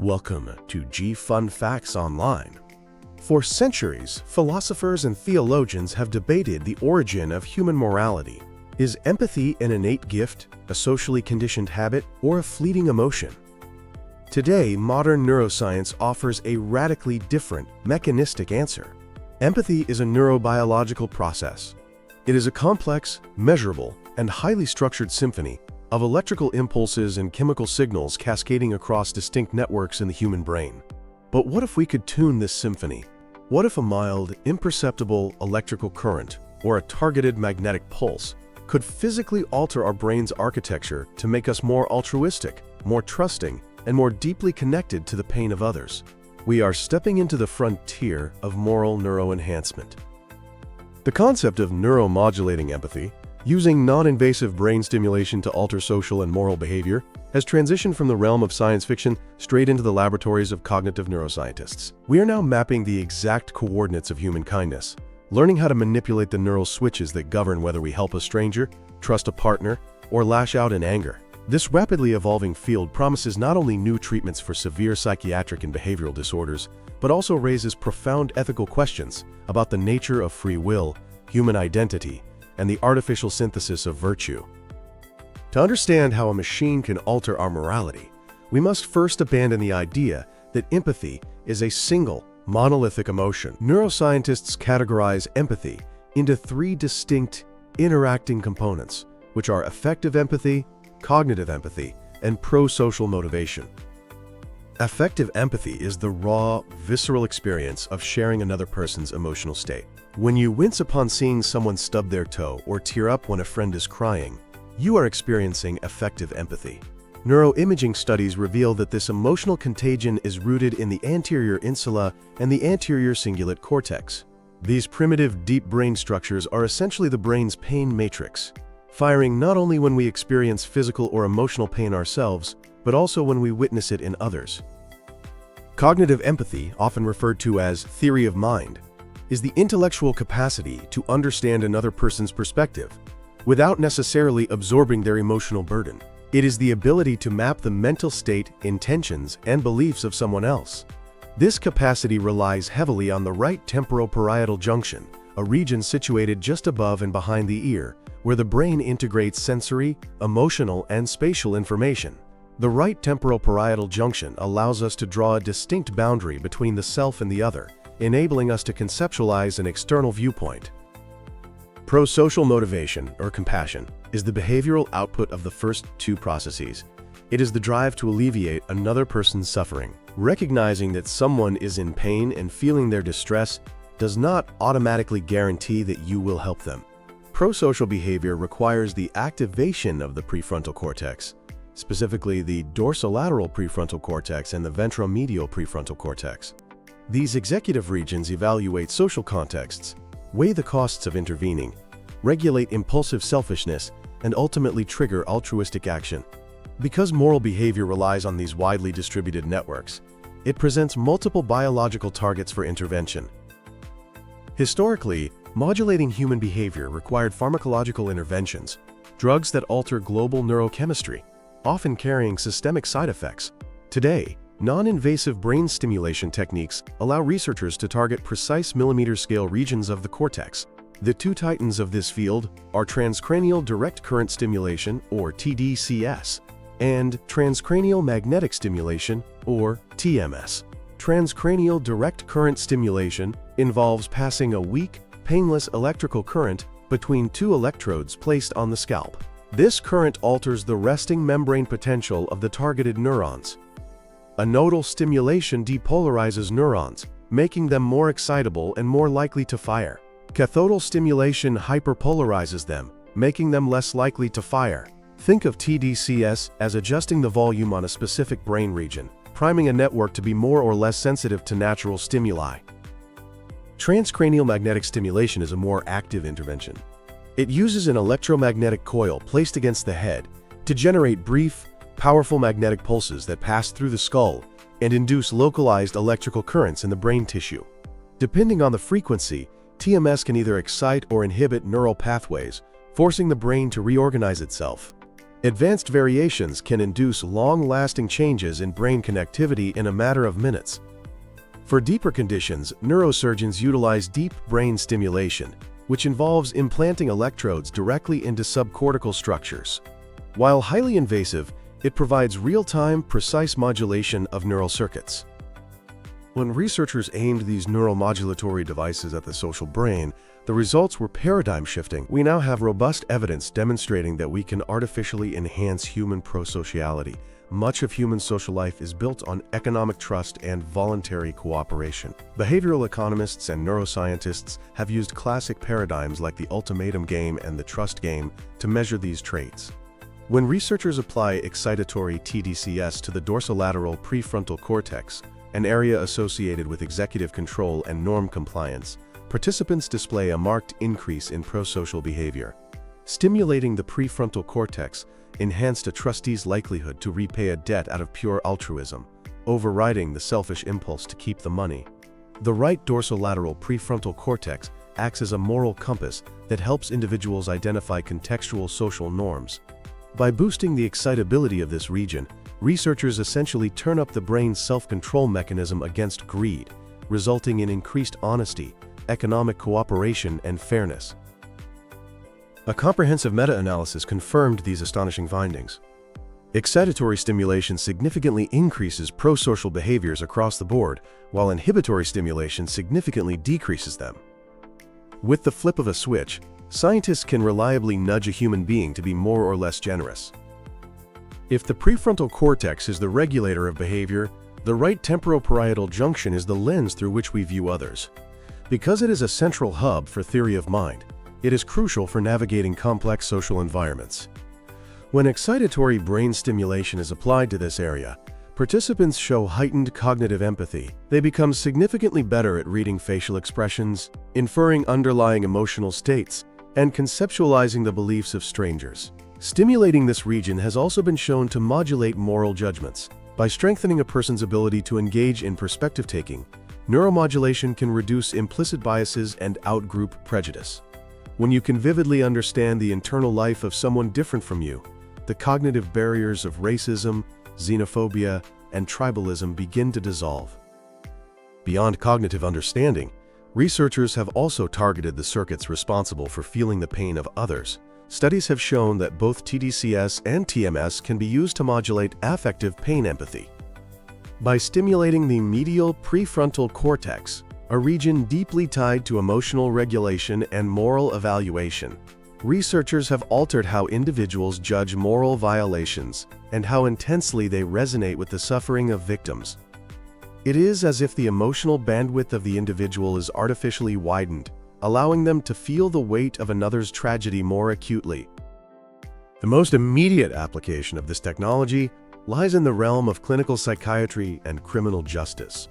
Welcome to G Fun Facts Online. For centuries, philosophers and theologians have debated the origin of human morality. Is empathy an innate gift, a socially conditioned habit, or a fleeting emotion? Today, modern neuroscience offers a radically different, mechanistic answer. Empathy is a neurobiological process. It is a complex, measurable, and highly structured symphony of electrical impulses and chemical signals cascading across distinct networks in the human brain. But what if we could tune this symphony? What if a mild, imperceptible electrical current or a targeted magnetic pulse could physically alter our brain's architecture to make us more altruistic, more trusting, and more deeply connected to the pain of others? We are stepping into the frontier of moral neuroenhancement. The concept of neuromodulating empathy, using non-invasive brain stimulation to alter social and moral behavior, has transitioned from the realm of science fiction straight into the laboratories of cognitive neuroscientists. We are now mapping the exact coordinates of human kindness, learning how to manipulate the neural switches that govern whether we help a stranger, trust a partner, or lash out in anger. This rapidly evolving field promises not only new treatments for severe psychiatric and behavioral disorders, but also raises profound ethical questions about the nature of free will, human identity, and the artificial synthesis of virtue. To understand how a machine can alter our morality, we must first abandon the idea that empathy is a single, monolithic emotion. Neuroscientists categorize empathy into three distinct, interacting components, which are affective empathy, cognitive empathy, and prosocial motivation. Affective empathy is the raw, visceral experience of sharing another person's emotional state. When you wince upon seeing someone stub their toe or tear up when a friend is crying, you are experiencing affective empathy. Neuroimaging studies reveal that this emotional contagion is rooted in the anterior insula and the anterior cingulate cortex. These primitive, deep brain structures are essentially the brain's pain matrix, firing not only when we experience physical or emotional pain ourselves, but also when we witness it in others. Cognitive empathy, often referred to as theory of mind, is the intellectual capacity to understand another person's perspective without necessarily absorbing their emotional burden. It is the ability to map the mental state, intentions, and beliefs of someone else. This capacity relies heavily on the right temporoparietal junction, a region situated just above and behind the ear, where the brain integrates sensory, emotional, and spatial information. The right temporoparietal junction allows us to draw a distinct boundary between the self and the other, enabling us to conceptualize an external viewpoint. Prosocial motivation, or compassion, is the behavioral output of the first two processes. It is the drive to alleviate another person's suffering. Recognizing that someone is in pain and feeling their distress does not automatically guarantee that you will help them. Prosocial behavior requires the activation of the prefrontal cortex, specifically the dorsolateral prefrontal cortex and the ventromedial prefrontal cortex. These executive regions evaluate social contexts, weigh the costs of intervening, regulate impulsive selfishness, and ultimately trigger altruistic action. Because moral behavior relies on these widely distributed networks, it presents multiple biological targets for intervention. Historically, modulating human behavior required pharmacological interventions, drugs that alter global neurochemistry, often carrying systemic side effects. Today, non-invasive brain stimulation techniques allow researchers to target precise millimeter-scale regions of the cortex. The two titans of this field are transcranial direct current stimulation, or tDCS, and transcranial magnetic stimulation, or TMS. Transcranial direct current stimulation involves passing a weak, painless electrical current between two electrodes placed on the scalp. This current alters the resting membrane potential of the targeted neurons. A nodal stimulation depolarizes neurons, making them more excitable and more likely to fire. Cathodal stimulation hyperpolarizes them, making them less likely to fire. Think of tDCS as adjusting the volume on a specific brain region, priming a network to be more or less sensitive to natural stimuli. Transcranial magnetic stimulation is a more active intervention. It uses an electromagnetic coil placed against the head to generate brief, powerful magnetic pulses that pass through the skull and induce localized electrical currents in the brain tissue. Depending on the frequency, TMS can either excite or inhibit neural pathways, forcing the brain to reorganize itself. Advanced variations can induce long-lasting changes in brain connectivity in a matter of minutes. For deeper conditions, neurosurgeons utilize deep brain stimulation, which involves implanting electrodes directly into subcortical structures. While highly invasive, it provides real-time, precise modulation of neural circuits. When researchers aimed these neuromodulatory devices at the social brain, the results were paradigm-shifting. We now have robust evidence demonstrating that we can artificially enhance human prosociality. Much of human social life is built on economic trust and voluntary cooperation. Behavioral economists and neuroscientists have used classic paradigms like the ultimatum game and the trust game to measure these traits. When researchers apply excitatory tDCS to the dorsolateral prefrontal cortex, an area associated with executive control and norm compliance, participants display a marked increase in prosocial behavior. Stimulating the prefrontal cortex enhanced a trustee's likelihood to repay a debt out of pure altruism, overriding the selfish impulse to keep the money. The right dorsolateral prefrontal cortex acts as a moral compass that helps individuals identify contextual social norms. By boosting the excitability of this region, researchers essentially turn up the brain's self-control mechanism against greed, resulting in increased honesty, economic cooperation, and fairness. A comprehensive meta-analysis confirmed these astonishing findings. Excitatory stimulation significantly increases prosocial behaviors across the board, while inhibitory stimulation significantly decreases them. With the flip of a switch, scientists can reliably nudge a human being to be more or less generous. If the prefrontal cortex is the regulator of behavior, the right temporoparietal junction is the lens through which we view others. Because it is a central hub for theory of mind, it is crucial for navigating complex social environments. When excitatory brain stimulation is applied to this area, participants show heightened cognitive empathy. They become significantly better at reading facial expressions, inferring underlying emotional states, and conceptualizing the beliefs of strangers. Stimulating this region has also been shown to modulate moral judgments. By strengthening a person's ability to engage in perspective-taking, neuromodulation can reduce implicit biases and out-group prejudice. When you can vividly understand the internal life of someone different from you, the cognitive barriers of racism, xenophobia, and tribalism begin to dissolve. Beyond cognitive understanding, researchers have also targeted the circuits responsible for feeling the pain of others. Studies have shown that both tDCS and TMS can be used to modulate affective pain empathy. By stimulating the medial prefrontal cortex, a region deeply tied to emotional regulation and moral evaluation, researchers have altered how individuals judge moral violations and how intensely they resonate with the suffering of victims. It is as if the emotional bandwidth of the individual is artificially widened, allowing them to feel the weight of another's tragedy more acutely. The most immediate application of this technology lies in the realm of clinical psychiatry and criminal justice.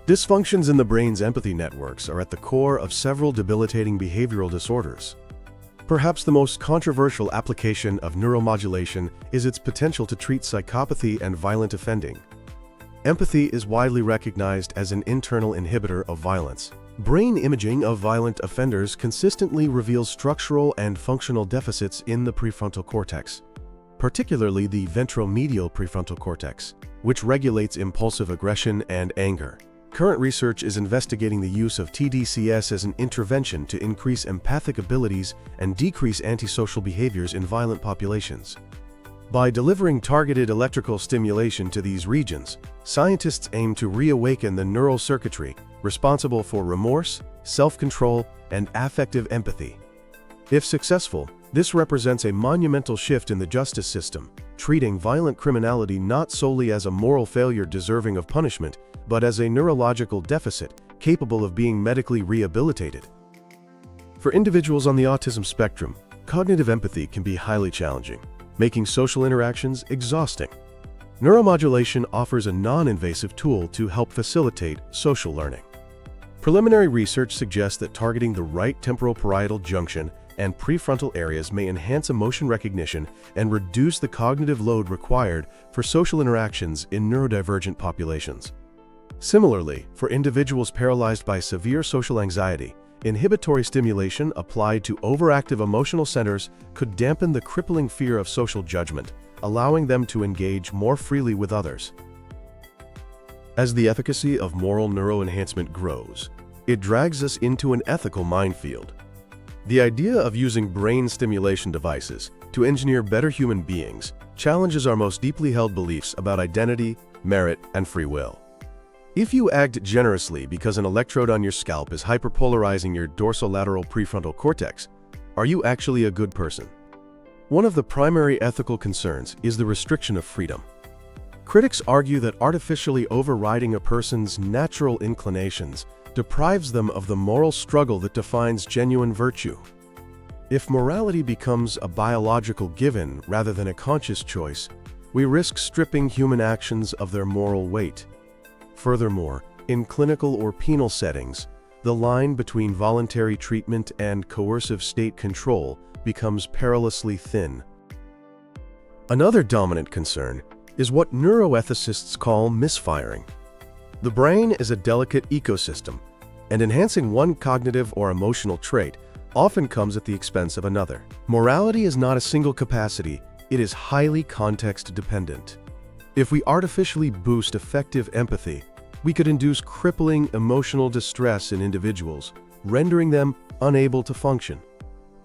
Dysfunctions in the brain's empathy networks are at the core of several debilitating behavioral disorders. Perhaps the most controversial application of neuromodulation is its potential to treat psychopathy and violent offending. Empathy is widely recognized as an internal inhibitor of violence. Brain imaging of violent offenders consistently reveals structural and functional deficits in the prefrontal cortex, particularly the ventromedial prefrontal cortex, which regulates impulsive aggression and anger. Current research is investigating the use of tDCS as an intervention to increase empathic abilities and decrease antisocial behaviors in violent populations. By delivering targeted electrical stimulation to these regions, scientists aim to reawaken the neural circuitry responsible for remorse, self-control, and affective empathy. If successful, this represents a monumental shift in the justice system, treating violent criminality not solely as a moral failure deserving of punishment, but as a neurological deficit capable of being medically rehabilitated. For individuals on the autism spectrum, cognitive empathy can be highly challenging, making social interactions exhausting. Neuromodulation offers a non-invasive tool to help facilitate social learning. Preliminary research suggests that targeting the right temporoparietal junction and prefrontal areas may enhance emotion recognition and reduce the cognitive load required for social interactions in neurodivergent populations. Similarly, for individuals paralyzed by severe social anxiety, Inhibitory stimulation applied to overactive emotional centers could dampen the crippling fear of social judgment, allowing them to engage more freely with others. As the efficacy of moral neuroenhancement grows, it drags us into an ethical minefield. The idea of using brain stimulation devices to engineer better human beings challenges our most deeply held beliefs about identity, merit, and free will. If you act generously because an electrode on your scalp is hyperpolarizing your dorsolateral prefrontal cortex, are you actually a good person? One of the primary ethical concerns is the restriction of freedom. Critics argue that artificially overriding a person's natural inclinations deprives them of the moral struggle that defines genuine virtue. If morality becomes a biological given rather than a conscious choice, we risk stripping human actions of their moral weight. Furthermore, in clinical or penal settings, the line between voluntary treatment and coercive state control becomes perilously thin. Another dominant concern is what neuroethicists call misfiring. The brain is a delicate ecosystem, and enhancing one cognitive or emotional trait often comes at the expense of another. Morality is not a single capacity, it is highly context-dependent. If we artificially boost affective empathy, we could induce crippling emotional distress in individuals, rendering them unable to function.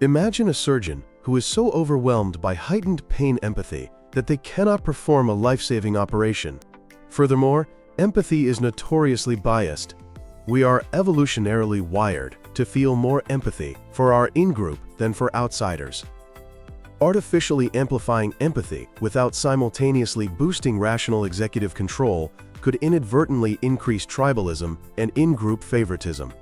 Imagine a surgeon who is so overwhelmed by heightened pain empathy that they cannot perform a life-saving operation. Furthermore, empathy is notoriously biased. We are evolutionarily wired to feel more empathy for our in-group than for outsiders. Artificially amplifying empathy without simultaneously boosting rational executive control could inadvertently increase tribalism and in-group favoritism.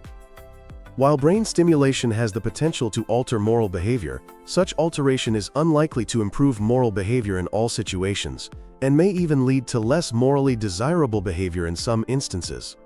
While brain stimulation has the potential to alter moral behavior, such alteration is unlikely to improve moral behavior in all situations, and may even lead to less morally desirable behavior in some instances.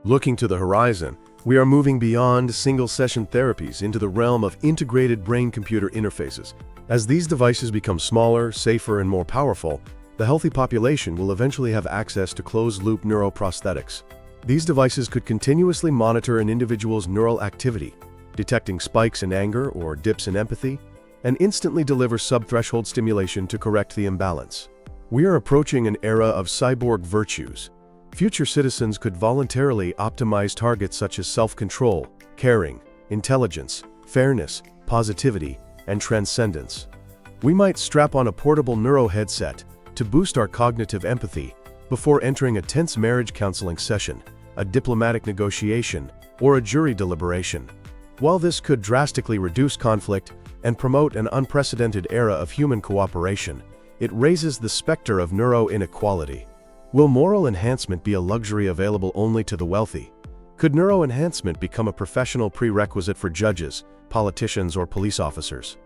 Looking to the horizon, we are moving beyond single-session therapies into the realm of integrated brain-computer interfaces. As these devices become smaller, safer, and more powerful, the healthy population will eventually have access to closed-loop neuroprosthetics. These devices could continuously monitor an individual's neural activity, detecting spikes in anger or dips in empathy, and instantly deliver sub-threshold stimulation to correct the imbalance. We are approaching an era of cyborg virtues. Future citizens could voluntarily optimize targets such as self-control, caring, intelligence, fairness, positivity, and transcendence. We might strap on a portable neuro headset to boost our cognitive empathy before entering a tense marriage counseling session, a diplomatic negotiation, or a jury deliberation. While this could drastically reduce conflict and promote an unprecedented era of human cooperation, it raises the specter of neuro inequality. Will moral enhancement be a luxury available only to the wealthy? Could neuroenhancement become a professional prerequisite for judges, politicians, or police officers?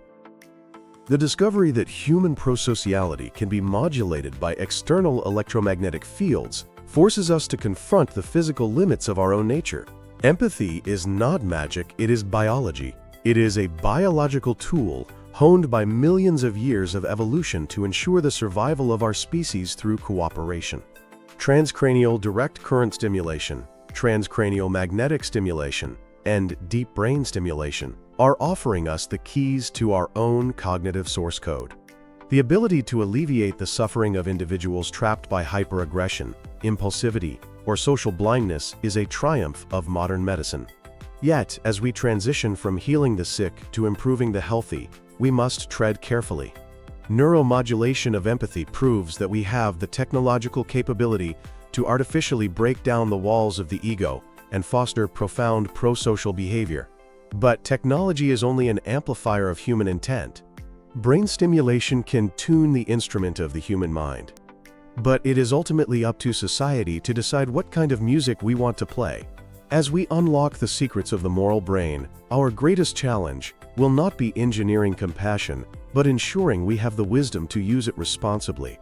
The discovery that human prosociality can be modulated by external electromagnetic fields forces us to confront the physical limits of our own nature. Empathy is not magic, it is biology. It is a biological tool honed by millions of years of evolution to ensure the survival of our species through cooperation. Transcranial direct current stimulation, transcranial magnetic stimulation, and deep brain stimulation are offering us the keys to our own cognitive source code. The ability to alleviate the suffering of individuals trapped by hyperaggression, impulsivity, or social blindness is a triumph of modern medicine. Yet, as we transition from healing the sick to improving the healthy, we must tread carefully. Neuromodulation of empathy proves that we have the technological capability to artificially break down the walls of the ego and foster profound prosocial behavior. But technology is only an amplifier of human intent. Brain stimulation can tune the instrument of the human mind. But it is ultimately up to society to decide what kind of music we want to play. As we unlock the secrets of the moral brain, our greatest challenge will not be engineering compassion, but ensuring we have the wisdom to use it responsibly.